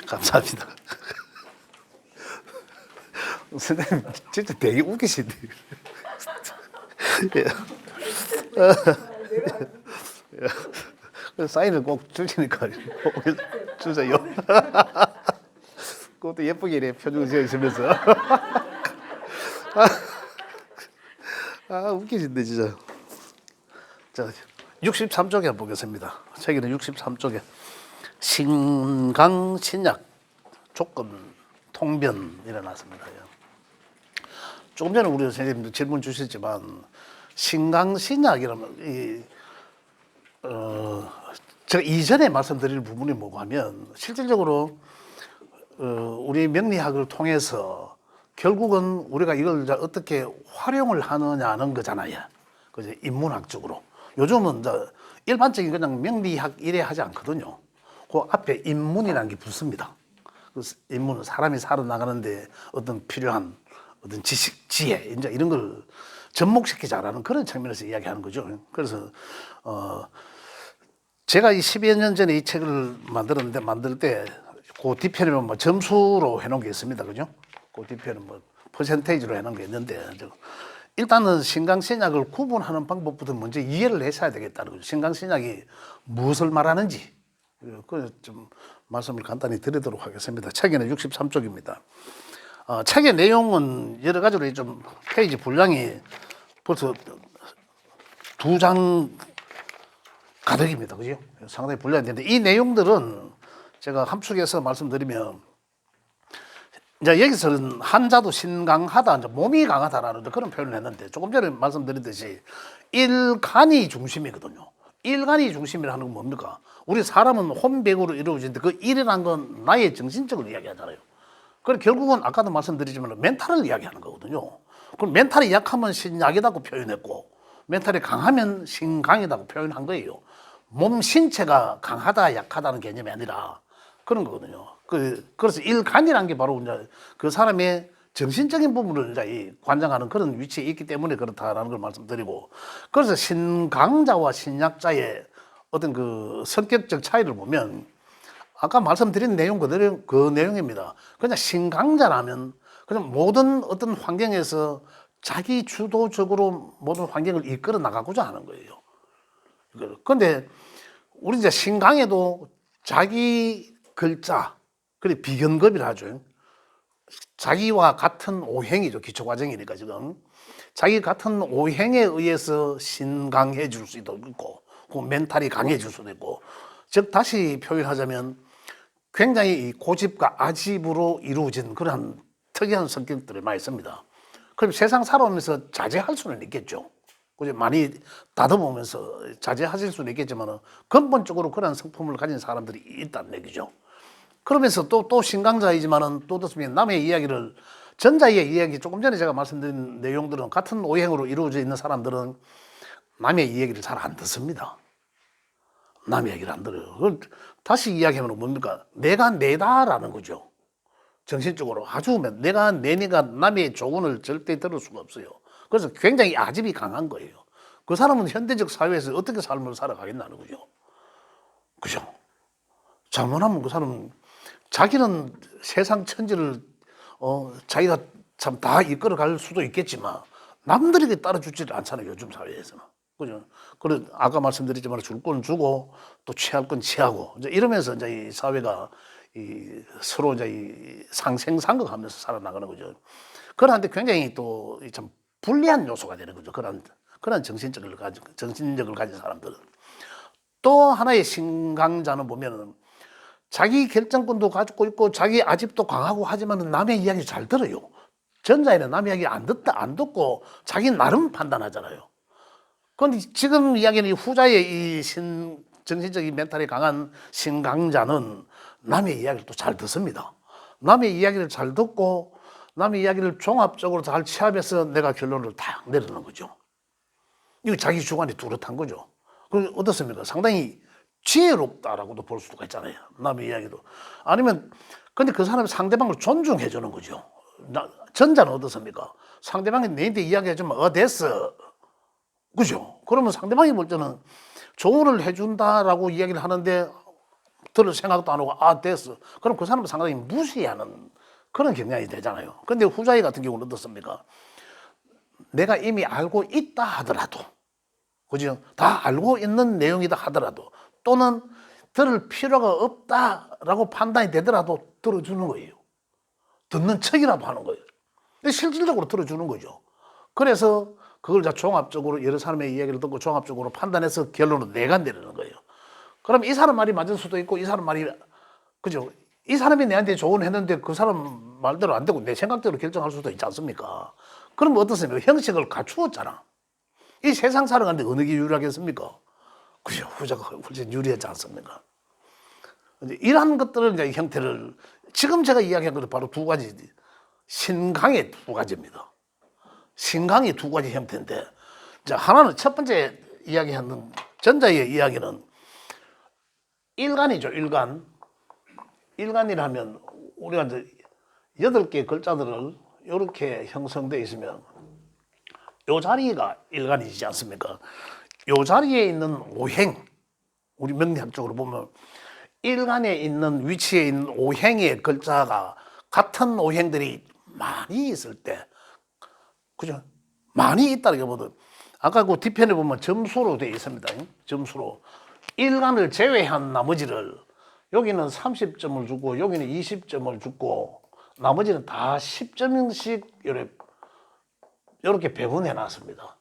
감사합니다. 선생님 진짜 되게 웃기신데. 사인을 꼭 주시니까 주세요. 그것도 예쁘게 이래 표정 지어 있으면서. 웃기신데 진짜. 자, 63쪽에 한번 보겠습니다. 책에는 63쪽에 신강신약 조건 통변 일어났습니다. 조금 전에 우리 선생님도 질문 주셨지만 신강신약이라면 제가 이전에 말씀드릴 부분이 뭐고 하면 실질적으로 우리 명리학을 통해서 결국은 우리가 이걸 어떻게 활용을 하느냐는 거잖아요. 그죠? 인문학적으로. 요즘은 일반적인 그냥 명리학 이래 하지 않거든요. 그 앞에 인문이라는 게 붙습니다. 그 인문은 사람이 살아나가는데 어떤 필요한 어떤 지식, 지혜, 이제 이런 걸 접목시키자라는 그런 측면에서 이야기하는 거죠. 그래서 제가 이 10여 년 전에 이 책을 만들었는데 만들 때 그 뒤편에는 뭐 점수로 해놓은 게 있습니다. 그죠? 그 뒤편은 뭐 퍼센테이지로 해놓은 게 있는데 일단은 신강신약을 구분하는 방법부터 먼저 이해를 하셔야 되겠다는 거죠. 신강신약이 무엇을 말하는지 그 좀 말씀을 간단히 드리도록 하겠습니다. 책에는 63쪽입니다. 책의 내용은 여러 가지로 좀 페이지 분량이 벌써 2장 가득입니다. 그죠? 상당히 분량이 되는데 이 내용들은 제가 함축해서 말씀드리면 이제 여기서는 한자도 신강하다, 이제 몸이 강하다라는 그런 표현을 했는데 조금 전에 말씀드렸듯이 일간이 중심이거든요. 일간이 중심이라는 건 뭡니까? 우리 사람은 혼백으로 이루어지는데 그 일이라는 건 나의 정신적을 이야기하잖아요. 그럼 결국은 아까도 말씀드리지만 멘탈을 이야기하는 거거든요. 그럼 멘탈이 약하면 신약이라고 표현했고 멘탈이 강하면 신강이라고 표현한 거예요. 몸 신체가 강하다 약하다는 개념이 아니라 그런 거거든요. 그래서 일간이라는 게 바로 이제 그 사람의 정신적인 부분을 이제 관장하는 그런 위치에 있기 때문에 그렇다라는 걸 말씀드리고, 그래서 신강자와 신약자의 어떤 그 성격적 차이를 보면 아까 말씀드린 내용 그대로 그 내용입니다. 그냥 신강자라면 그냥 모든 어떤 환경에서 자기 주도적으로 모든 환경을 이끌어 나가고자 하는 거예요. 그런데 우리 이제 신강에도 자기 글자, 그래 비견급이라 하죠. 자기와 같은 오행이죠. 기초과정이니까 지금. 자기 같은 오행에 의해서 신강해질 수도 있고, 그 멘탈이 강해질 수도 있고, 즉 다시 표현하자면 굉장히 고집과 아집으로 이루어진 그런 특이한 성격들을 많이 씁니다. 그럼 세상 살아오면서 자제할 수는 있겠죠. 그죠? 많이 다듬으면서 자제하실 수는 있겠지만 근본적으로 그런 성품을 가진 사람들이 있다는 얘기죠. 그러면서 또 신강자이지만은 또 어떻습니까? 남의 이야기를, 전자의 이야기, 조금 전에 제가 말씀드린 내용들은 같은 오행으로 이루어져 있는 사람들은 남의 이야기를 잘 안 듣습니다. 남의 얘기를 안 들어요. 다시 이야기하면 뭡니까? 내가 내다라는 거죠. 정신적으로 아주 내가 내니까 남의 조언을 절대 들을 수가 없어요. 그래서 굉장히 아집이 강한 거예요. 그 사람은 현대적 사회에서 어떻게 삶을 살아가겠다는 거죠. 그죠? 잘못하면 그 사람은 자기는 세상 천지를 자기가 참 다 이끌어갈 수도 있겠지만 남들에게 따라주지를 않잖아요. 요즘 사회에서는. 그죠? 그래 아까 말씀드렸지만 줄 건 주고 또 취할 건 취하고 이제 이러면서 이제 이 사회가 서로 이제 상생상극하면서 살아나가는 거죠. 그런데 굉장히 또 참 불리한 요소가 되는 거죠. 그런 정신력을 가진 사람들은. 또 하나의 신강자는 보면은 자기 결정권도 가지고 있고 자기 아집도 강하고 하지만 남의 이야기 잘 들어요. 전자에는 남의 이야기 안 듣고 자기 나름 판단하잖아요. 그런데 지금 이야기는 후자의 이 정신적인 멘탈이 강한 신강자는 남의 이야기를 또 잘 듣습니다. 남의 이야기를 잘 듣고 남의 이야기를 종합적으로 잘 취합해서 내가 결론을 딱 내리는 거죠. 이거 자기 주관이 뚜렷한 거죠. 그럼 어떻습니까? 상당히 지혜롭다라고도 볼 수가 있잖아요. 남의 이야기도. 아니면 근데 그 사람이 상대방을 존중해 주는 거죠. 전자는 어떻습니까? 상대방이 내한테 이야기해주면 됐어. 그죠? 그러면 상대방이 볼 때는 조언을 해준다라고 이야기를 하는데 들을 생각도 안 하고 아 됐어. 그럼 그 사람은 상당히 무시하는 그런 경향이 되잖아요. 그런데 후자의 같은 경우는 어떻습니까? 내가 이미 알고 있다 하더라도, 그죠? 다 알고 있는 내용이다 하더라도, 또는 들을 필요가 없다라고 판단이 되더라도 들어주는 거예요. 듣는 척이라도 하는 거예요. 근데 실질적으로 들어주는 거죠. 그래서 그걸 다 종합적으로 여러 사람의 이야기를 듣고 종합적으로 판단해서 결론을 내가 내리는 거예요. 그럼 이 사람 말이 맞을 수도 있고 이 사람 말이, 그죠? 이 사람이 내한테 조언을 했는데 그 사람 말대로 안 되고 내 생각대로 결정할 수도 있지 않습니까? 그럼 어떻습니까? 형식을 갖추었잖아. 이 세상 살아가는데 어느 게 유리하겠습니까? 그죠? 후자가 훨씬 유리하지 않습니까? 이러한 것들을 이제 형태를, 지금 제가 이야기한 것은 바로 두 가지, 신강의 두 가지입니다. 신강의 두 가지 형태인데, 자, 하나는 첫 번째 이야기하는 전자의 이야기는 일간이죠, 일간. 일간이라면 우리가 이제 8개 글자들을 이렇게 형성되어 있으면 요 자리가 일간이지 않습니까? 요 자리에 있는 오행, 우리 명리학적으로 보면 일간에 있는 위치에 있는 오행의 글자가 같은 오행들이 많이 있을 때, 그죠? 많이 있다기보다 아까 그 뒤편에 보면 점수로 되어 있습니다. 점수로 일간을 제외한 나머지를 여기는 30점을 주고 여기는 20점을 주고 나머지는 다 10점씩 이렇게 배분해 놨습니다.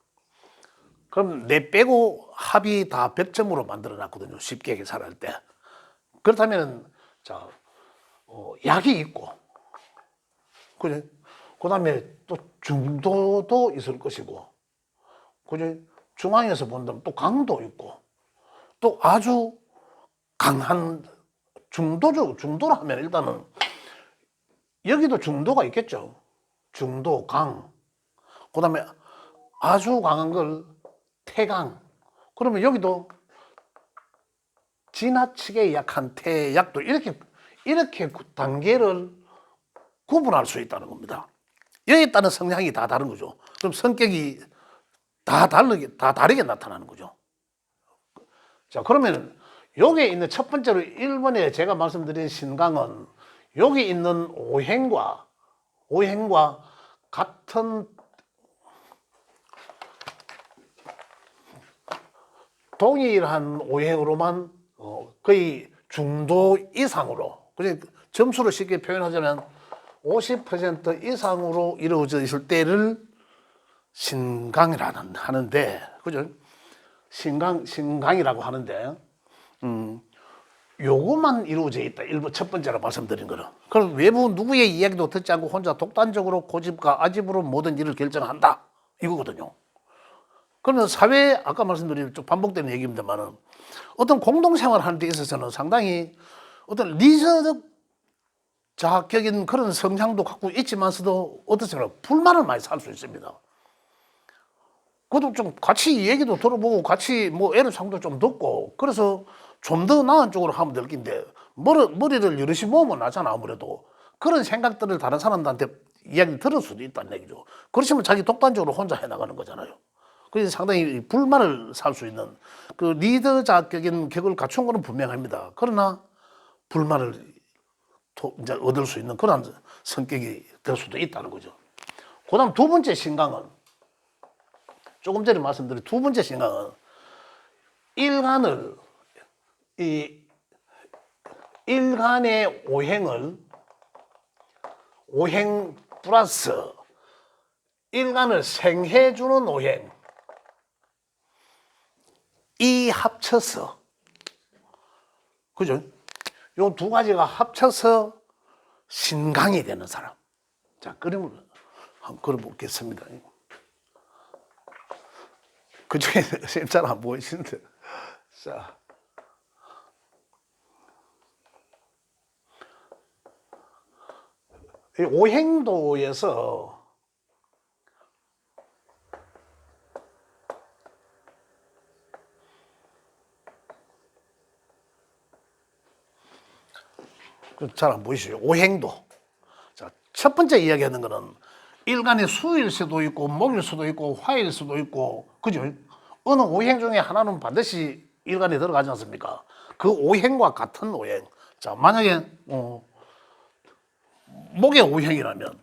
그럼 내 빼고 합이 다 100점으로 만들어 놨거든요. 쉽게 계산할 때. 그렇다면 자, 약이 있고, 그죠? 그다음에 또 중도도 있을 것이고, 그죠? 중앙에서 본다면 또 강도 있고, 또 아주 강한 중도로 하면 일단은 여기도 중도가 있겠죠. 중도, 강. 그다음에 아주 강한 걸 태강. 그러면 여기도 지나치게 약한 태약도 이렇게 단계를 구분할 수 있다는 겁니다. 여기에 따른 성향이 다 다른 거죠. 그럼 성격이 다 다르게 나타나는 거죠. 자, 그러면 여기에 있는 첫 번째로 1번에 제가 말씀드린 신강은 여기 있는 오행과 같은 동일한 오행으로만 거의 중도 이상으로, 그래서 점수를 쉽게 표현하자면 50% 이상으로 이루어져 있을 때를 신강이라는 하는데, 그죠? 신강이라고 하는데, 요것만 이루어져 있다. 첫 번째로 말씀드린 거는. 그럼 외부 누구의 이야기도 듣지 않고 혼자 독단적으로 고집과 아집으로 모든 일을 결정한다. 이거거든요. 그러면 사회, 아까 말씀드린 좀 반복되는 얘기입니다만은 어떤 공동생활 하는 데 있어서는 상당히 어떤 리더적 자학적인 그런 성향도 갖고 있지만서도 어떻습니까? 불만을 많이 살 수 있습니다. 그것도 좀 같이 얘기도 들어보고 같이 뭐 애로사항도 좀 듣고 그래서 좀 더 나은 쪽으로 하면 될 긴데 머리를 여럿이 모으면 나잖아. 아무래도 그런 생각들을 다른 사람들한테 이야기를 들을 수도 있다는 얘기죠. 그렇지만 자기 독단적으로 혼자 해나가는 거잖아요. 그래서 상당히 불만을 살 수 있는 그 리더자격인 격을 갖춘 거는 분명합니다. 그러나 불만을 이제 얻을 수 있는 그런 성격이 될 수도 있다는 거죠. 그 다음 두 번째 신강은, 조금 전에 말씀드린 두 번째 신강은 일간의 오행 플러스 일간을 생해주는 오행, 이 합쳐서, 그죠? 요 두 가지가 합쳐서 신강이 되는 사람. 자, 그림을 한번 그려보겠습니다. 그중에 선생님 잘 안 보이시는데. 자. 이 오행도에서 잘 안 보이시죠? 오행도. 자, 첫 번째 이야기하는 거는 일간의 수일 수도 있고 목일 수도 있고 화일 수도 있고, 그죠? 어느 오행 중에 하나는 반드시 일간에 들어가지 않습니까? 그 오행과 같은 오행. 자, 만약에 목의 오행이라면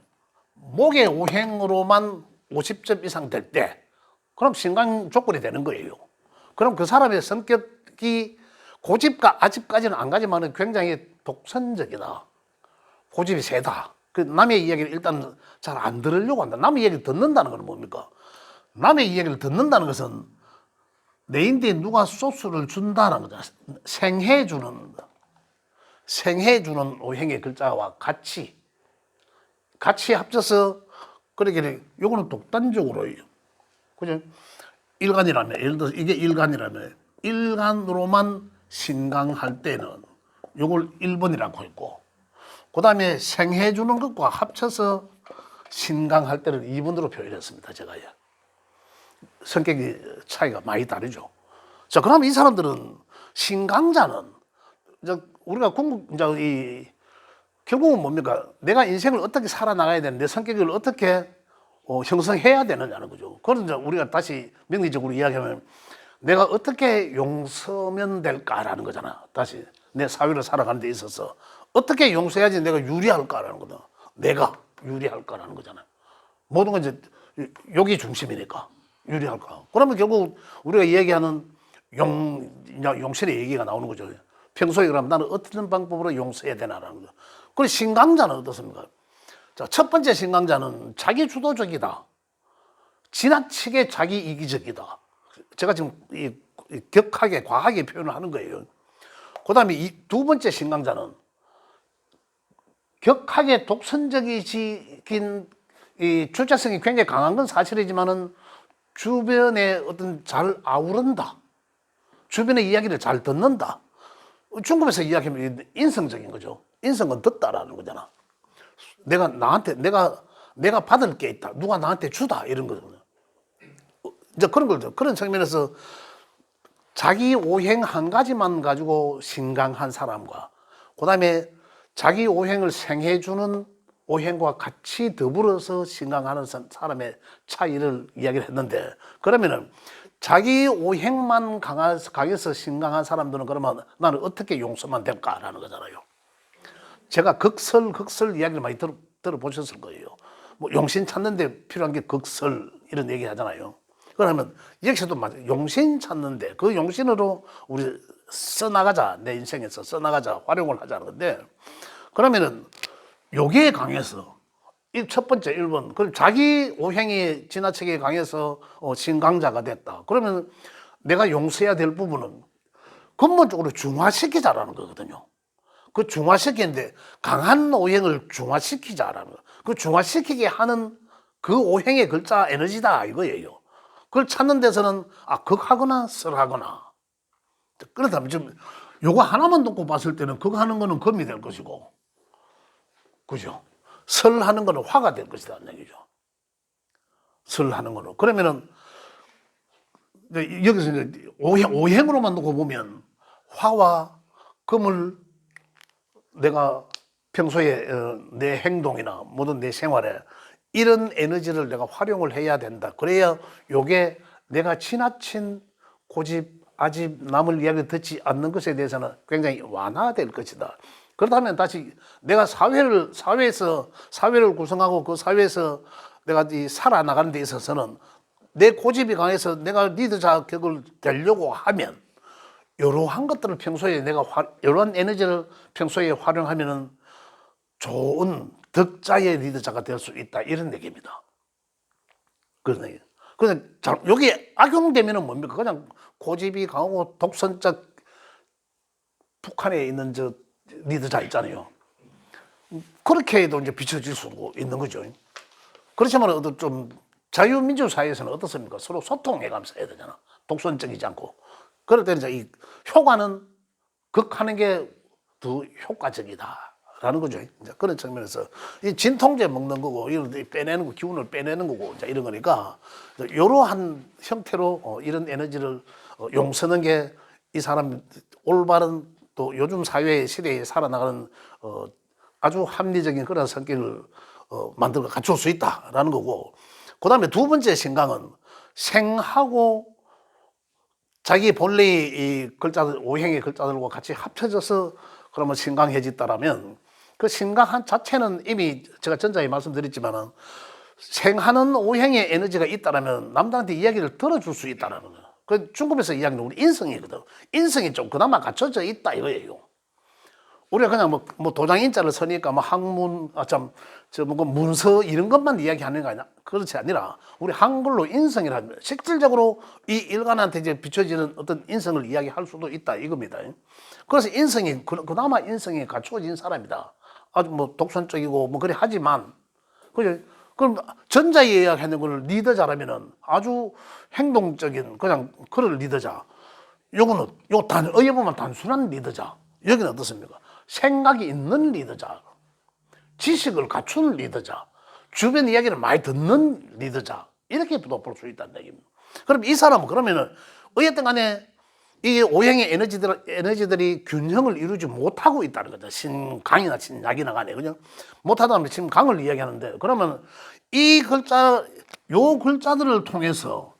목의 오행으로만 50점 이상 될 때 그럼 신강 조건이 되는 거예요. 그럼 그 사람의 성격이 고집과 아집까지는 안 가지만 굉장히 독선적이다. 고집이 세다. 그 남의 이야기를 일단 잘 안 들으려고 한다. 남의 이야기를 듣는다는 건 뭡니까? 남의 이야기를 듣는다는 것은 내인데 누가 소스를 준다는 거잖아. 생해주는 오행의 글자와 같이 합쳐서 그러게 요거는 독단적으로 그죠? 일간이라면 예를 들어서 이게 일간이라면 일간으로만 신강할 때는 요걸 1번이라고 했고 그다음에 생해 주는 것과 합쳐서 신강할 때를 2번으로 표현했습니다. 제가요. 성격이 차이가 많이 다르죠. 자, 그럼 이 사람들은 신강자는 이제 우리가 결국은 뭡니까? 내가 인생을 어떻게 살아나가야 되는데 성격을 어떻게 형성해야 되느냐는 거죠. 그런 이제 우리가 다시 명리적으로 이야기하면 내가 어떻게 용서면 될까라는 거잖아. 다시 내 사회를 살아가는 데 있어서 어떻게 용서해야지 내가 유리할까라는 거다. 내가 유리할까라는 거잖아. 모든 건 이제 여기 중심이니까 유리할까. 그러면 결국 우리가 얘기하는 용신의 얘기가 나오는 거죠. 평소에 그러면 나는 어떤 방법으로 용서해야 되나라는 거. 그리고 신강자는 어떻습니까? 자, 첫 번째 신강자는 자기 주도적이다. 지나치게 자기 이기적이다. 제가 지금 격하게 과하게 표현을 하는 거예요. 그 다음에 이 두 번째 신강자는 격하게 독선적이긴 이 주체성이 굉장히 강한 건 사실이지만은 주변에 어떤 잘 아우른다. 주변의 이야기를 잘 듣는다. 중국에서 이야기하면 인성적인 거죠. 인성은 듣다라는 거잖아. 내가 받을 게 있다. 누가 나한테 주다. 이런 거거든요. 이제 그런 거죠. 그런 측면에서 자기 오행 한 가지만 가지고 신강한 사람과 그 다음에 자기 오행을 생해주는 오행과 같이 더불어서 신강하는 사람의 차이를 이야기를 했는데 그러면은 자기 오행만 강해서 신강한 사람들은 그러면 나는 어떻게 용서만 될까라는 거잖아요. 제가 극설 이야기를 많이 들어보셨을 거예요. 뭐 용신 찾는데 필요한 게 극설 이런 얘기 하잖아요. 그러면 여기서도 맞아요. 용신 찾는데 그 용신으로 우리 써나가자. 내 인생에서 써나가자. 활용을 하자는 건데 그러면은 요게 강해서 이 첫 번째 1번 그럼 자기 오행이 지나치게 강해서 신강자가 됐다. 그러면 내가 용서해야 될 부분은 근본적으로 중화시키자라는 거거든요. 그 중화시키는데 강한 오행을 중화시키자라는 거. 그 중화시키게 하는 그 오행의 글자 에너지다 이거예요. 그걸 찾는 데서는 극하거나 설하거나 그렇다면 지금 요거 하나만 놓고 봤을 때는 극하는 거는 금이 될 것이고 그죠? 설하는 거는 화가 될 것이다 는 얘기죠. 설하는 거는 그러면은 여기서 이제 오행으로만 놓고 보면 화와 금을 내가 평소에 내 행동이나 모든 내 생활에 이런 에너지를 내가 활용을 해야 된다. 그래야 요게 내가 지나친 고집, 아집, 남을 이야기 듣지 않는 것에 대해서는 굉장히 완화될 것이다. 그렇다면 다시 내가 사회를 구성하고 그 사회에서 내가 살아나가는 데 있어서는 내 고집이 강해서 내가 리더 자격을 되려고 하면 이러한 것들을 평소에 이러한 에너지를 평소에 활용하면은 좋은 덕자의 리더자가 될 수 있다 이런 얘기입니다. 그래서 여기 악용되면은 뭡니까? 그냥 고집이 강하고 독선적 북한에 있는 저 리더자 있잖아요. 그렇게 해도 이제 비춰질 수 있는 거죠. 그렇지만 어떤 좀 자유민주 사회에서는 어떻습니까? 서로 소통해가면서 해야 되잖아. 독선적이지 않고. 그럴 때는 이 효과는 극하는 게 더 효과적이다라는 거죠. 이제 그런 측면에서 이 진통제 먹는 거고 이런 데 빼내는 거, 기운을 빼내는 거고 이제 이런 거니까 이러한 형태로 이런 에너지를 용서는 게 이 사람 올바른 또 요즘 사회 시대에 살아나가는 아주 합리적인 그런 성격을 만들어 갖출 수 있다라는 거고 그 다음에 두 번째 신강은 생하고 자기 본래의 이 글자들, 오행의 글자들과 같이 합쳐져서 그러면 신강해졌다라면 그 신강 자체는 이미 제가 전자에 말씀드렸지만은 생하는 오행의 에너지가 있다라면 남들한테 이야기를 들어줄 수 있다는 거예요. 그 중국에서 이야기는 우리 인성이거든. 인성이 좀 그나마 갖춰져 있다 이거예요. 우리가 그냥 뭐 도장 인자를 서니까 뭐 학문, 뭐 문서 이런 것만 이야기하는 거 아니야? 그렇지 아니라 우리 한글로 인성이라면 실질적으로 이 일간한테 이제 비춰지는 어떤 인성을 이야기할 수도 있다 이겁니다. 그래서 인성이 그나마 인성이 갖추어진 사람이다. 아주 뭐 독선적이고 뭐 그래 하지만 그럼 전자에 이야기하는 걸 리더자라면은 아주 행동적인 그냥 그럴 리더자. 요거는 어떻게 보면 단순한 리더자. 여기는 어떻습니까? 생각이 있는 리더자, 지식을 갖춘 리더자, 주변 이야기를 많이 듣는 리더자, 이렇게도 볼 수 있다는 얘기입니다. 그럼 이 사람은 그러면은 어쨌든 간에 이 오행의 에너지들이 균형을 이루지 못하고 있다는 거죠. 신강이나 신약이나 간에 그냥 못하다면 신강을 이야기하는데 그러면 요 글자들을 통해서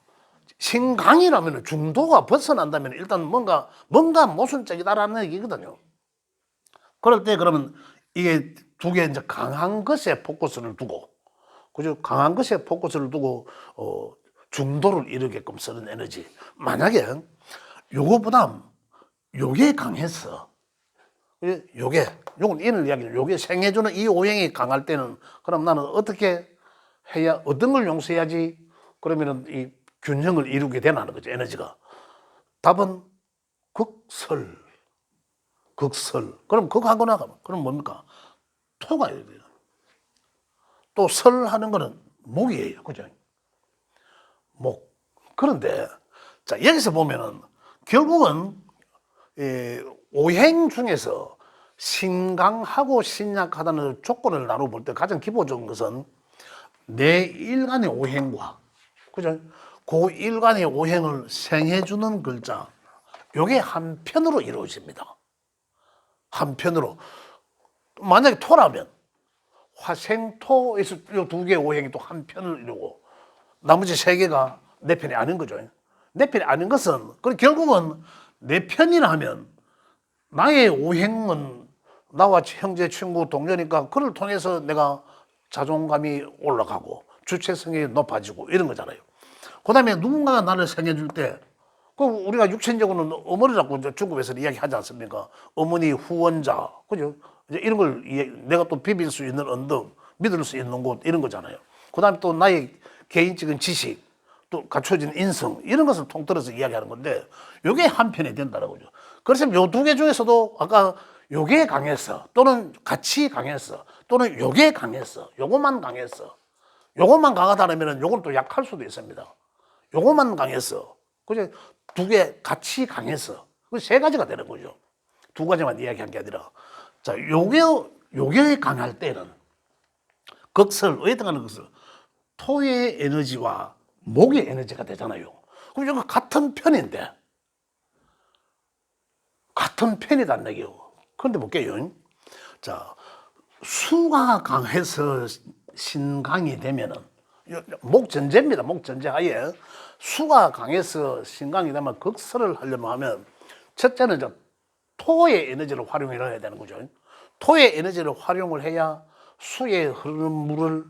신강이라면 중도가 벗어난다면 일단 뭔가 모순적이다라는 얘기거든요. 그럴 때 그러면 이게 두 개 이제 강한 것에 포커스를 두고, 그죠? 강한 것에 포커스를 두고, 중도를 이루게끔 쓰는 에너지. 만약에 요거보다 요게 강했어. 요건 인을 이야기는 요게 생해주는 이 오행이 강할 때는 그럼 나는 어떻게 해야, 어떤 걸 용서해야지 그러면은 이 균형을 이루게 되나는 거죠, 에너지가. 답은 극설. 그럼 극하거나 그럼 뭡니까? 토가 돼요. 또 설하는 거는 목이에요. 그죠? 목. 그런데 자, 여기서 보면은 결국은 오행 중에서 신강하고 신약하다는 조건을 나눠 볼 때 가장 기본적인 것은 내 일간의 오행과 그죠? 그 일간의 오행을 생해주는 글자, 요게 한편으로 이루어집니다. 한편으로. 만약에 토라면 화생토에서 이 두 개의 오행이 또 한편을 이루고 나머지 세 개가 내 편이 아닌 거죠. 내 편이 아닌 것은 결국은 내 편이라 하면 나의 오행은 나와 형제, 친구, 동료니까 그를 통해서 내가 자존감이 올라가고 주체성이 높아지고 이런 거잖아요. 그 다음에 누군가가 나를 생겨줄 때 우리가 육체적으로는 어머니라고 중국에서 이야기하지 않습니까? 어머니 후원자, 그죠? 이제 이런 걸 내가 또 비빌 수 있는 언덕, 믿을 수 있는 곳 이런 거잖아요. 그 다음에 또 나의 개인적인 지식, 또 갖춰진 인성 이런 것을 통틀어서 이야기하는 건데 요게 한편이 된다는 거죠. 그래서 요 두 개 중에서도 아까 요게 강했어, 또는 같이 강했어, 또는 요게 강했어, 요것만 강했어, 요것만 강하다면 요건 또 약할 수도 있습니다. 요것만 강했어. 그죠? 두 개 같이 강했어. 그 세 가지가 되는 거죠. 두 가지만 이야기한 게 아니라. 자, 요게 강할 때는 극설, 어쨌든 간에 극설. 토의 에너지와 목의 에너지가 되잖아요. 그럼 이거 같은 편인데. 같은 편이다는 얘기요. 그런데 볼게요. 자, 수가 강해서 신강이 되면은, 목전제입니다. 목전제 하에. 수가 강해서 신강이 되면 극설을 하려면 하면 첫째는 토의 에너지를 활용해야 되는 거죠. 토의 에너지를 활용을 해야 수의 흐르는 물을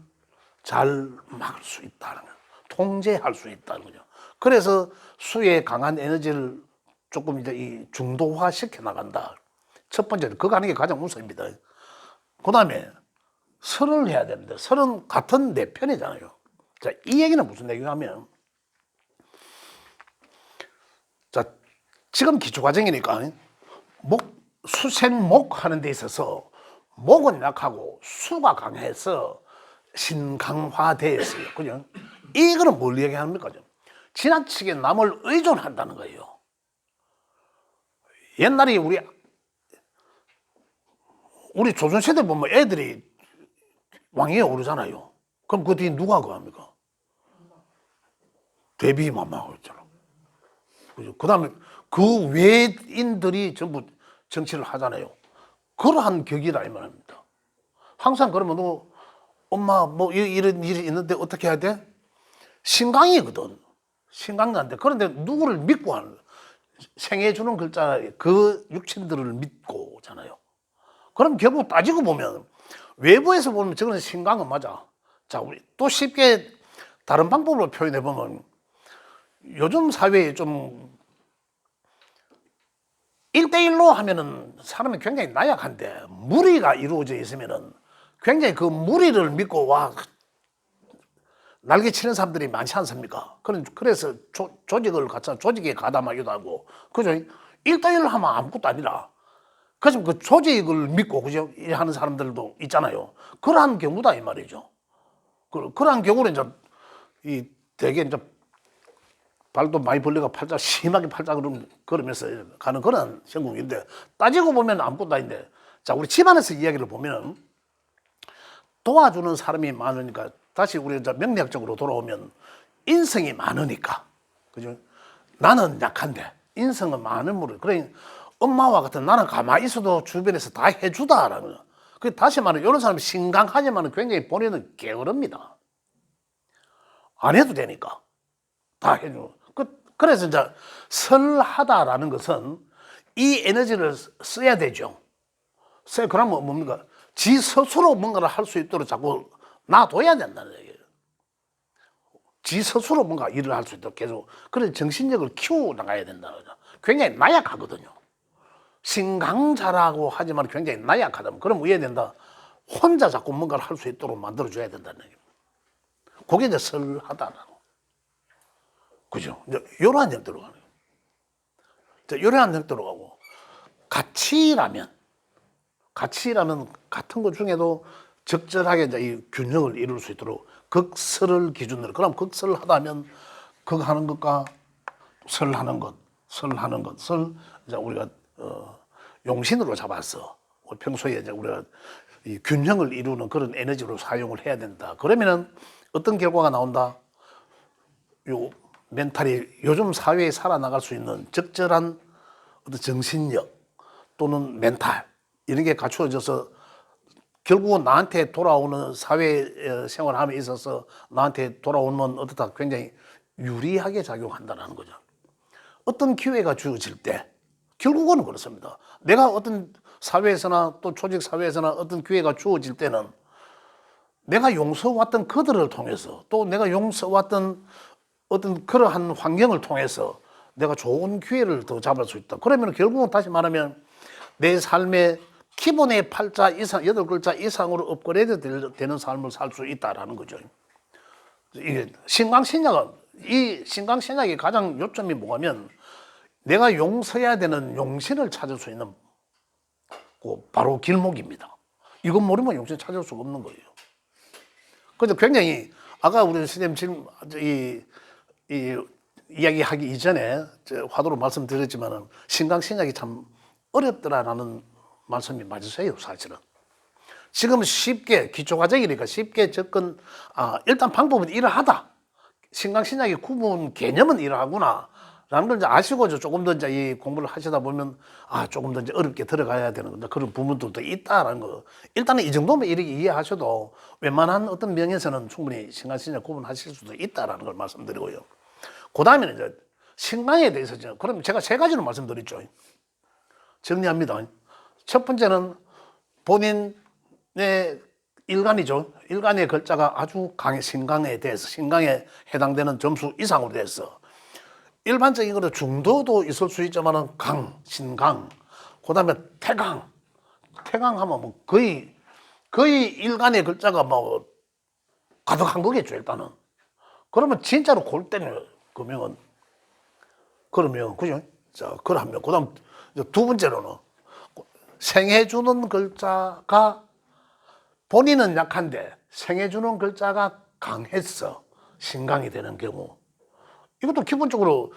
잘 막을 수 있다는 거예요. 통제할 수 있다는 거죠. 그래서 수의 강한 에너지를 조금 이제 이 중도화 시켜 나간다. 첫 번째는 그거 하는 게 가장 우선입니다. 그 다음에 설을 해야 되는데 설은 같은 내 편이잖아요. 자, 이 얘기는 무슨 얘기냐면 자, 지금 기초과정이니까 수생목 하는 데 있어서 목은 약하고 수가 강해서 신강화되어 있어요. 그죠? 이거는 뭘 얘기합니까? 지나치게 남을 의존한다는 거예요. 옛날에 우리 조선시대 보면 애들이 왕위에 오르잖아요. 그럼 그 뒤에 누가 합니까? 대비마마가 있잖아. 그 다음에 그 외인들이 전부 정치를 하잖아요. 그러한 격이라 이 말입니다. 항상 그러면 너 엄마 뭐 이런 일이 있는데 어떻게 해야 돼? 신강이거든. 신강자인데 그런데 누구를 믿고 하는 거야. 생해 주는 글자 그 육신들을 믿고잖아요. 그럼 결국 따지고 보면 외부에서 보면 저거는 신강은 맞아. 자, 우리 또 쉽게 다른 방법으로 표현해 보면 요즘 사회에 좀 1대1로 하면은 사람이 굉장히 나약한데 무리가 이루어져 있으면은 굉장히 그 무리를 믿고 와 날개 치는 사람들이 많지 않습니까? 그래서 조직을 갖다 조직에 가담하기도 하고 그죠? 1대1 하면 아무것도 아니라 그래서 그 조직을 믿고 그죠? 하는 사람들도 있잖아요. 그러한 경우다 이 말이죠. 그러한 경우는 이제 이 되게 이제 발도 많이 벌리고 팔자 심하게 팔자 그러면서 가는 그런 형국인데 따지고 보면 아무것도 아닌데 자 우리 집안에서 이야기를 보면 도와주는 사람이 많으니까 다시 우리 이제 명리학적으로 돌아오면 인성이 많으니까 그죠? 나는 약한데 인성은 많은 물을 그래 엄마와 같은 나는 가만히 있어도 주변에서 다 해주다라는 거. 그 다시 말하면 이런 사람이 신강하지만 굉장히 본인은 게으릅니다. 안 해도 되니까 다 해주고 그래서 이제 설하다라는 것은 이 에너지를 써야 되죠. 그러면 뭡니까? 지 스스로 뭔가를 할 수 있도록 자꾸 놔둬야 된다는 얘기예요. 지 스스로 뭔가 일을 할 수 있도록 계속 그래서 정신력을 키워 나가야 된다는 거죠. 굉장히 나약하거든요. 신강자라고 하지만 굉장히 나약하다면 그럼 왜 된다? 혼자 자꾸 뭔가를 할 수 있도록 만들어줘야 된다는 얘기입니다. 그게 이제 설하다라고. 그죠? 이제 이러한 형태로 가는 거예요. 이러한 형태로 가고 가치라면 같은 것 중에도 적절하게 이제 이 균형을 이룰 수 있도록 극설을 기준으로 그럼 극설을 하다면 극하는 것과 설하는 것 이제 우리가 용신으로 잡아서 평소에 이제 우리가 이 균형을 이루는 그런 에너지로 사용을 해야 된다. 그러면은 어떤 결과가 나온다? 요 멘탈이 요즘 사회에 살아나갈 수 있는 적절한 어떤 정신력 또는 멘탈 이런 게 갖추어져서 결국은 나한테 돌아오는 사회 생활함에 있어서 나한테 돌아오면 어떻다 굉장히 유리하게 작용한다는 거죠. 어떤 기회가 주어질 때 결국은 그렇습니다. 내가 어떤 사회에서나 또 조직 사회에서나 어떤 기회가 주어질 때는 내가 용서왔던 그들을 통해서 또 내가 용서왔던 어떤 그러한 환경을 통해서 내가 좋은 기회를 더 잡을 수 있다. 그러면 결국은 다시 말하면 내 삶의 기본의 8자 이상, 8글자 이상으로 업그레이드 되는 삶을 살 수 있다라는 거죠. 이게 이 신강신약의 가장 요점이 뭐냐면 내가 용서해야 되는 용신을 찾을 수 있는 바로 길목입니다. 이것 모르면 용신 찾을 수가 없는 거예요. 그래서 굉장히 아까 우리 선생님 지금 이 이야기하기 이전에 화두로 말씀드렸지만은 신강신약이 참 어렵더라라는 말씀이 맞으세요, 사실은. 지금 쉽게 기초과정이니까 쉽게 접근, 일단 방법은 이러하다. 신강신약의 구분 개념은 이러하구나. 라는 걸 이제 아시고 조금 더 이제 이 공부를 하시다 보면 조금 더 이제 어렵게 들어가야 되는 그런 부분들도 있다라는 거. 일단은 이 정도면 이렇게 이해하셔도 웬만한 어떤 면에서는 충분히 신강신약 구분하실 수도 있다라는 걸 말씀드리고요. 그 다음에는 이제 신강에 대해서 그럼 제가 세 가지로 말씀드렸죠. 정리합니다. 첫 번째는 본인의 일간이죠. 일간의 글자가 아주 신강에 대해서 신강에 해당되는 점수 이상으로 돼서 일반적인 거는 중도도 있을 수 있지만은 신강, 그 다음에 태강 하면 뭐 거의 일간의 글자가 뭐 가득한 거겠죠, 일단은. 그러면 진짜로 골 때는 그러면, 그죠? 자, 그러면, 그 다음 두 번째로는 생해주는 글자가 본인은 약한데 생해주는 글자가 강해서 신강이 되는 경우 이것도 기본적으로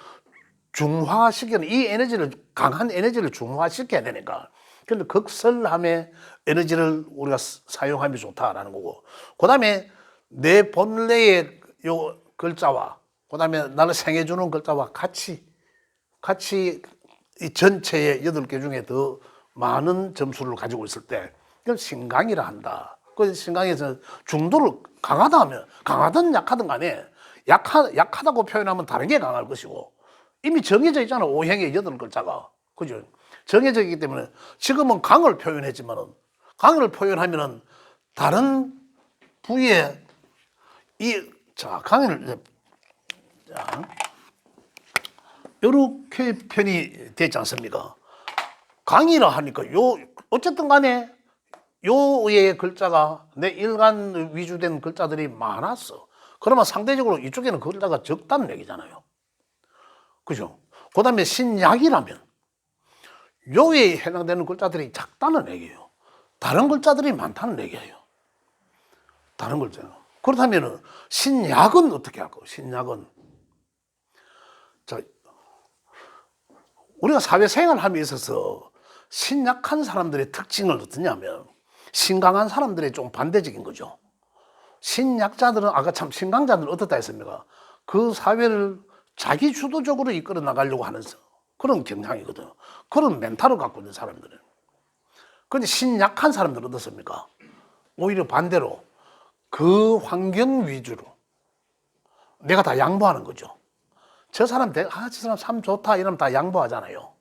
중화시키는 이 에너지를 강한 에너지를 중화시켜야 되니까 근데 극설함의 에너지를 우리가 사용하면 좋다라는 거고 그 다음에 내 본래의 요 글자와 그 다음에 나를 생해주는 글자와 같이 이 전체의 8개 중에 더 많은 점수를 가지고 있을 때 그걸 신강이라 한다. 그 신강에서 중도를 강하다 하면 강하든 약하든 간에 약하다고 표현하면 다른 게 강할 것이고 이미 정해져 있잖아. 오행의 8글자가. 그죠? 정해져 있기 때문에 지금은 강을 표현했지만은 강을 표현하면은 다른 부위에 강을 이렇게 편이 되지 않습니까? 강이라 하니까 어쨌든 간에 요의 글자가 내 일간 위주된 글자들이 많았어. 그러면 상대적으로 이쪽에는 글자가 적다는 얘기잖아요. 그죠? 그 다음에 신약이라면 요에 해당되는 글자들이 작다는 얘기예요. 다른 글자들이 많다는 얘기예요. 다른 글자. 그렇다면 신약은 어떻게 할까요? 신약은 자, 우리가 사회생활함에 있어서 신약한 사람들의 특징을 어떠냐면 신강한 사람들의 좀 반대적인 거죠. 신약자들은 아까 참 신강자들은 어떻다 했습니까? 그 사회를 자기 주도적으로 이끌어 나가려고 하는 그런 경향이거든요. 그런 멘탈을 갖고 있는 사람들은. 그런데 신약한 사람들은 어떻습니까? 오히려 반대로 그 환경 위주로 내가 다 양보하는 거죠. 저 사람 참 좋다 이러면 다 양보하잖아요.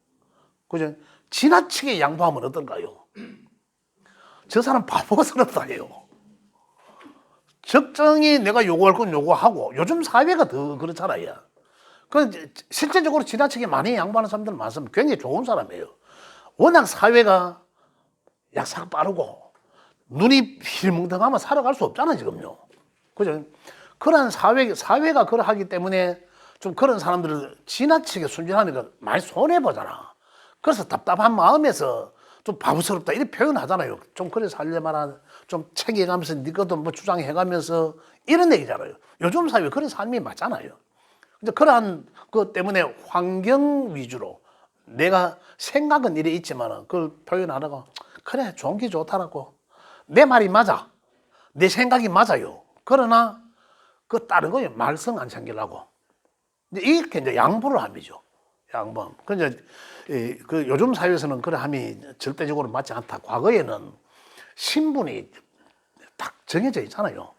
그죠? 지나치게 양보하면 어떨까요? 저 사람 바보스럽다 해요. 적정히 내가 요구할 건 요구하고 요즘 사회가 더 그렇잖아요. 실제적으로 지나치게 많이 양보하는 사람들 많습니다. 굉장히 좋은 사람이에요. 워낙 사회가 약삭 빠르고 눈이 힐뭉덩하면 살아갈 수 없잖아요, 지금요. 그죠? 그런 사회가 그러하기 때문에 좀 그런 사람들을 지나치게 순진하니까 많이 손해보잖아. 그래서 답답한 마음에서 좀 바보스럽다 이렇게 표현하잖아요. 좀 그래 살려마라 좀 챙겨가면서 네 것도 뭐 주장해가면서 이런 얘기잖아요. 요즘 사회 그런 삶이 맞잖아요. 근데 그러한 것 때문에 환경 위주로 내가 생각은 이래 있지만 그걸 표현하다가 그래 좋은 게 좋다라고 내 말이 맞아 내 생각이 맞아요. 그러나 그 다른 거에 말썽 안 생기려고 이렇게 이제 양보를 함이죠. 양보. 근데 그 요즘 사회에서는 그런 함이 절대적으로 맞지 않다. 과거에는 신분이 딱 정해져 있잖아요.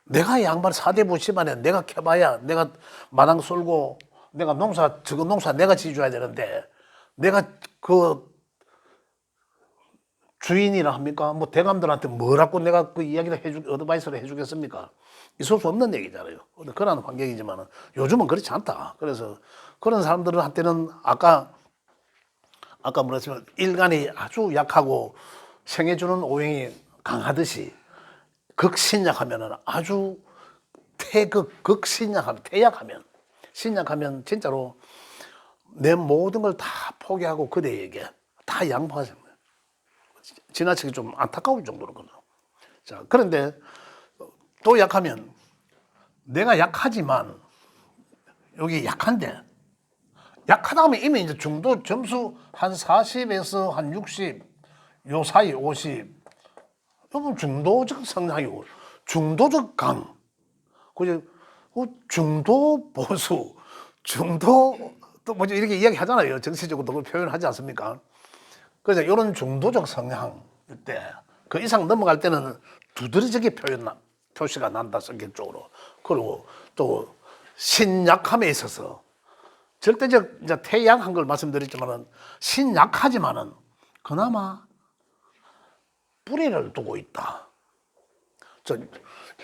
내가 양반 사대부 집안에 내가 캐봐야 내가 마당 쏠고 내가 저거 농사 내가 지어줘야 되는데 내가 그 주인이라 합니까? 뭐 대감들한테 뭐라고 내가 그 이야기를 어드바이스를 해주겠습니까? 있을 수 없는 얘기잖아요. 그런 환경이지만 요즘은 그렇지 않다. 그래서 그런 사람들한테는 아까 뭐라 했지만 일간이 아주 약하고 생해주는 오행이 강하듯이 극신약하면은 아주 신약하면 진짜로 내 모든 걸 다 포기하고 그대에게 다 양보하는 거예요. 지나치게 좀 안타까울 정도로거든요. 자, 그런데 또 약하면 내가 약하지만 여기 약한데 약하다 하면 이미 이제 중도 점수 한 40에서 한 60, 요 사이 50. 여러분 중도적 성향이고 중도적 강. 그죠? 중도 보수, 중도 또 뭐지 이렇게 이야기 하잖아요. 정치적으로 그걸 표현하지 않습니까? 그래서 이런 중도적 성향일 때 그 이상 넘어갈 때는 두드러지게 표시가 난다 성격적으로. 그리고 또 신약함에 있어서 절대적 이제 태양한 걸 말씀드렸지만은 신약하지만은 그나마 뿌리를 두고 있다.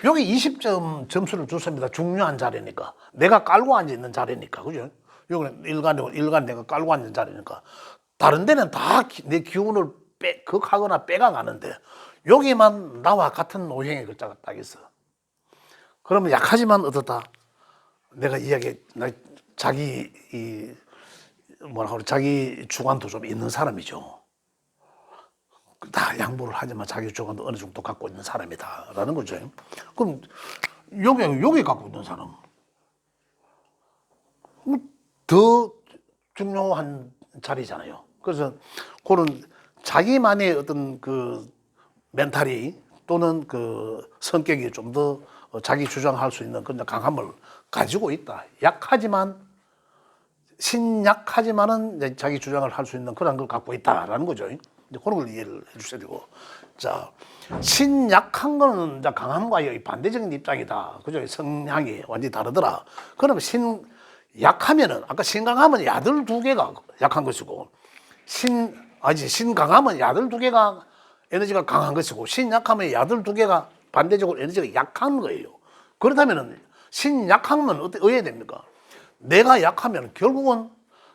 여기 20점 점수를 줬습니다. 중요한 자리니까. 내가 깔고 앉아있는 자리니까. 그죠? 여기는 일간 내가 깔고 앉은 자리니까. 다른 데는 다 내 기운을 극하거나 빼가가는데 여기만 나와 같은 오행의 글자가 딱 있어. 그러면 약하지만 어떻다? 내가 자기 자기 주관도 좀 있는 사람이죠. 다 양보를 하지만 자기 주관도 어느 정도 갖고 있는 사람이다라는 거죠. 그럼 여기 갖고 있는 사람 더 중요한 자리잖아요. 그래서 그런 자기만의 어떤 그 멘탈이 또는 그 성격이 좀 더 자기 주장할 수 있는 그런 강함을 가지고 있다. 신약하지만은 자기 주장을 할 수 있는 그런 걸 갖고 있다라는 거죠. 이제 그런 걸 이해를 해주셔야 되고. 자, 신약한 거는 이제 강함과의 반대적인 입장이다. 그죠? 성향이 완전히 다르더라. 그러면 약하면은 아까 신강하면 야들 두 개가 약한 것이고 신강하면 야들 두 개가 에너지가 강한 것이고 신약하면 야들 두 개가 반대적으로 에너지가 약한 거예요. 그렇다면은 신약하면 어떻게 됩니까? 내가 약하면 결국은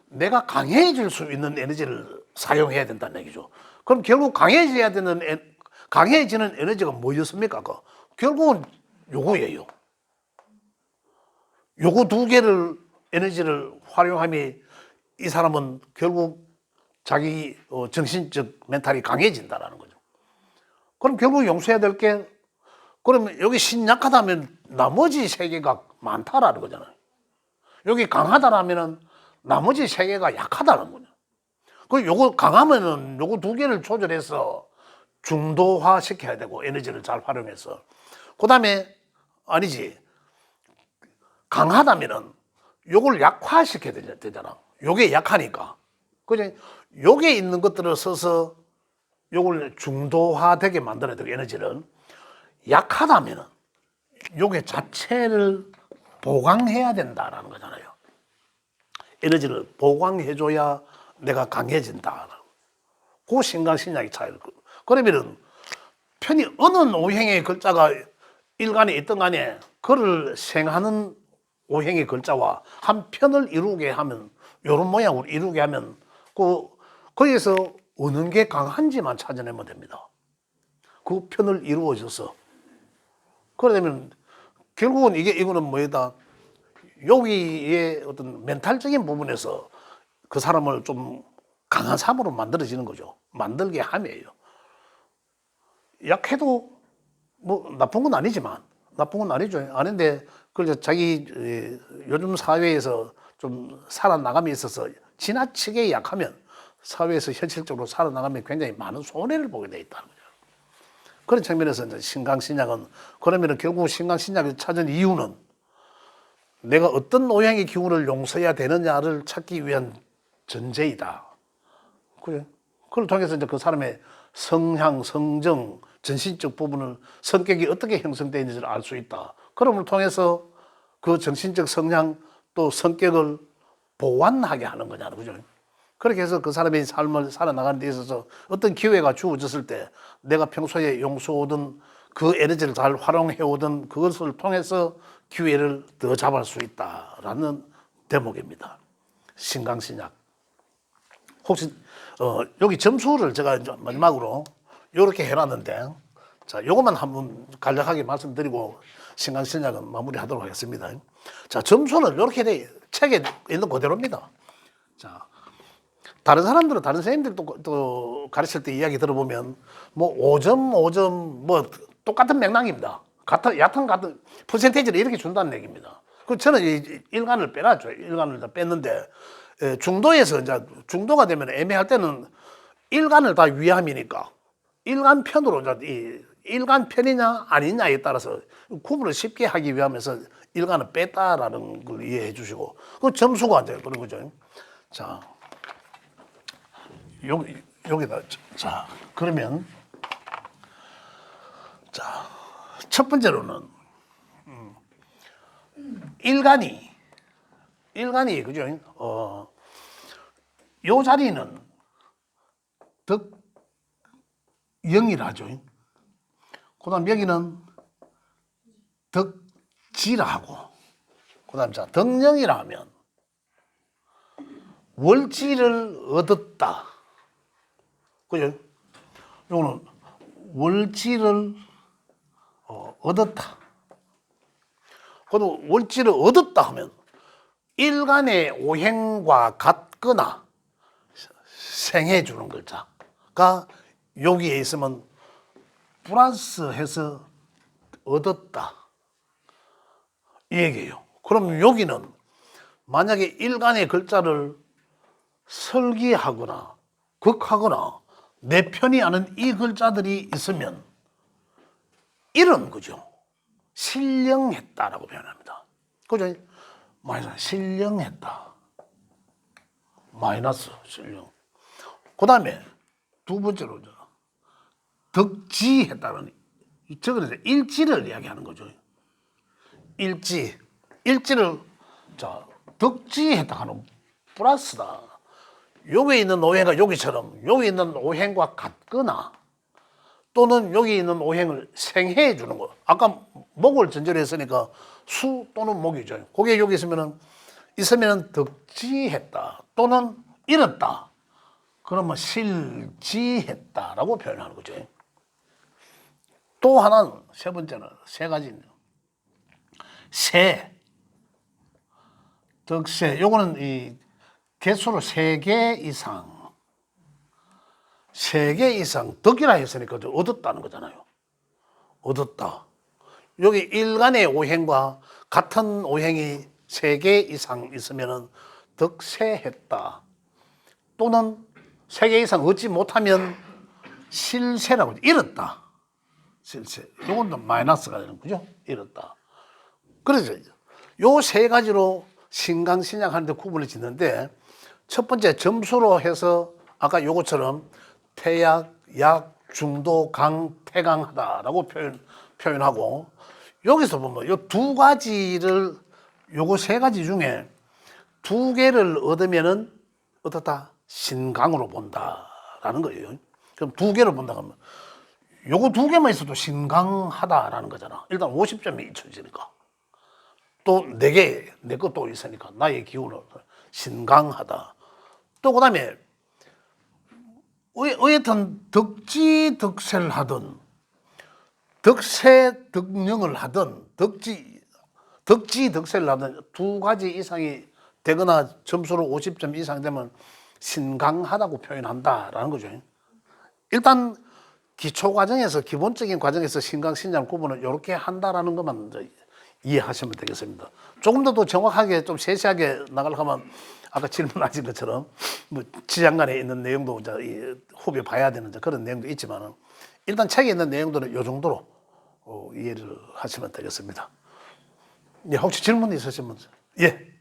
내가 강해질 수 있는 에너지를 사용해야 된다는 얘기죠. 그럼 결국 강해지는 에너지가 뭐였습니까? 결국은 요거예요. 요거 두 개를 에너지를 활용함이 이 사람은 결국 자기 정신적 멘탈이 강해진다라는 거죠. 그럼 결국 용서해야 될 게 그러면 여기 신약하다면 나머지 세 개가 많다라는 거잖아요. 여기 강하다라면은 나머지 세 개가 약하다는 거죠. 그 요거 강하면은 요거 두 개를 조절해서 중도화 시켜야 되고 에너지를 잘 활용해서 그다음에 아니지 강하다면은 요걸 약화시켜야 되잖아. 요게 약하니까. 그죠? 요게 있는 것들을 써서 요걸 중도화되게 만들어야 되고 에너지를 약하다면은 요게 자체를 보강해야 된다라는 거잖아요. 에너지를 보강해줘야 내가 강해진다. 그 신강신약의 차이를. 그러면은 편히 어느 오행의 글자가 일간에 있든 간에 그를 생하는 오행의 글자와 한 편을 이루게 하면 요런 모양으로 이루게 하면 거기에서 어느 게 강한지만 찾아내면 됩니다. 그 편을 이루어져서 그러면 결국은 이거는 뭐다 여기에 어떤 멘탈적인 부분에서 그 사람을 좀 강한 사람으로 만들어지는 거죠. 만들게 함이에요. 약해도 뭐 나쁜 건 아니지만 나쁜 건 아니죠. 아닌데 그래서 자기 요즘 사회에서 좀 살아나감에 있어서 지나치게 약하면 사회에서 현실적으로 살아나가면 굉장히 많은 손해를 보게 돼 있다는 거죠. 그런 측면에서 이제 신강신약은 그러면 결국 신강신약을 찾은 이유는 내가 어떤 오행의 기운을 용서해야 되느냐를 찾기 위한 전제이다. 그래. 그걸 통해서 이제 그 사람의 성향, 성정, 정신적 부분을 성격이 어떻게 형성되어 있는지를 알 수 있다. 그럼을 통해서 그 정신적 성향 또 성격을 보완하게 하는 거잖아요. 그죠? 그렇게 해서 그 사람의 삶을 살아나가는 데 있어서 어떤 기회가 주어졌을 때 내가 평소에 용서오던 그 에너지를 잘 활용해오던 그것을 통해서 기회를 더 잡을 수 있다라는 대목입니다. 신강신약. 혹시 여기 점수를 제가 이제 마지막으로 이렇게 해놨는데 자 요것만 한번 간략하게 말씀드리고 신강신약은 마무리하도록 하겠습니다. 자 점수는 이렇게 돼 책에 있는 그대로입니다. 자 다른 사람들은 다른 선생님들도 또 가르칠 때 이야기 들어보면 뭐 5점 5점 뭐 똑같은 맥락입니다. 같은 퍼센테이지를 이렇게 준다는 얘기입니다. 그 저는 이 일간을 빼놨죠. 일간을 다 뺐는데 중도에서 이제 중도가 되면 애매할 때는 일간을 다 위함이니까 일간 편으로 이제 이 일간 편이냐 아니냐에 따라서 구분을 쉽게 하기 위함에서 일간을 뺐다라는 걸 이해해 주시고 그 점수가 이제 그런 거죠. 자 여기다 자 그러면 자 첫 번째로는 일간이 그죠? 요 자리는 덕영이라죠. 그다음 여기는 덕지라고. 그다음 자 덕영이라 하면 월지를 얻었다. 그죠? 요거는 월지를 얻었다. 그래도 월지를 얻었다 하면 일간의 오행과 같거나 생해 주는 글자가 여기에 있으면 플러스해서 얻었다 이 얘기예요. 그럼 여기는 만약에 일간의 글자를 설기하거나 극하거나 내 편이 아는 이 글자들이 있으면 이런 거죠. 신령했다라고 표현합니다. 그죠? 마이너스 신령했다. 마이너스 신령. 그 다음에 두 번째로 덕지했다는 저거는 일지를 이야기하는 거죠. 일지를 자 덕지했다 하는 플러스다. 여기 있는 오행가 여기처럼 여기 있는 오행과 같거나 또는 여기 있는 오행을 생해해 주는 거. 아까 목을 전제로 했으니까 수 또는 목이죠. 그게 여기 있으면 덕지했다 또는 잃었다. 그러면 실지했다라고 표현하는 거죠. 또 하나는 세 번째는 세 가지는 세, 덕세. 요거는 이 개수로 3개 이상, 3개 이상 덕이라 했으니까 얻었다는 거잖아요. 얻었다. 여기 일간의 오행과 같은 오행이 3개 이상 있으면 덕세했다. 또는 3개 이상 얻지 못하면 실세라고 잃었다. 실세. 요건 또 마이너스가 되는 거죠. 잃었다. 그래서 요 세 가지로 신강신약하는데 구분을 짓는데 첫 번째 점수로 해서 아까 요것처럼 태약, 약, 중도, 강, 태강하다라고 표현하고 여기서 보면 요 두 가지를 요거 세 가지 중에 2개를 얻으면은 어떻다? 신강으로 본다라는 거예요. 그럼 2개를 본다 그러면 요거 2개만 있어도 신강하다라는 거잖아. 일단 50점이 잊혀지니까. 또 4개, 내 것도 있으니까 나의 기운을 신강하다. 또 그 다음에 어쨌든 덕지 덕세를 하든 덕세 덕령을 하든 덕지 덕세를 하든 2가지 이상이 되거나 점수로 50점 이상 되면 신강하다고 표현한다라는 거죠. 일단 기초 과정에서 기본적인 과정에서 신강 신장 구분을 이렇게 한다라는 것만 이해하시면 되겠습니다. 조금 더 정확하게 좀 세세하게 나가려고 하면 아까 질문하신 것처럼 뭐 지장간에 있는 내용도 이제 후배 봐야 되는 그런 내용도 있지만은 일단 책에 있는 내용들은 이 정도로 이해를 하시면 되겠습니다. 예, 혹시 질문 있으시면 예.